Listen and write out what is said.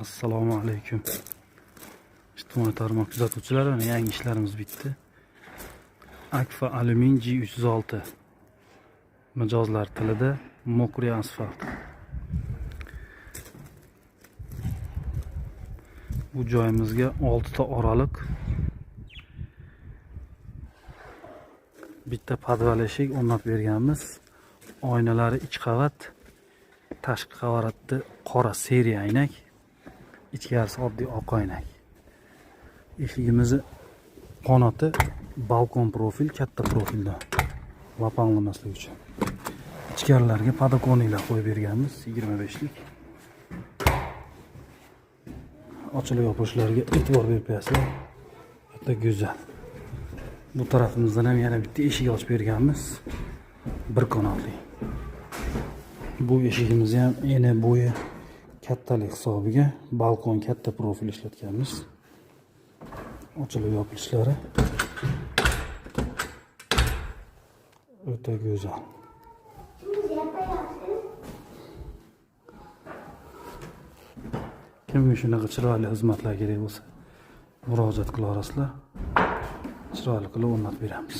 Assalomu alaykum. Ijtimoiy tarmoq kuzatuvchilari, yangi ishlarimiz bitdi. Akfa alyumin G306 mijozlar tilida mokriy asfalt. Bu joyimizga 6 ta oraliq, bitta podval eshik o'rnatib berganmiz. Oynalari 2 qavat, tashqi qavatda qora seriya aynak, ichkarisi oddiy oq aynak. Eshigimizni qanoti balkon profil, katta profilda vapanlamaslik uchun. Ichkarilarga podokонiylar qo'yib berganmiz, 25lik. Ochilib yopishlarga e'tibor berasizlar. Juda go'zal. Bu tarafimizdan ham yana bitta eshik ochib berganmiz. Bir qanotli. Bu eshigimizni ham eni bo'yi kattalik hisobiga balkon katta profil ishlatganmiz. Ochilib yopilishlari o'ta go'zal. Kimga shunaqa chiroyli xizmatlar kerak bo'lsa, murojaat qilaverasizlar. Chiroyli qilib o'rnatib beramiz.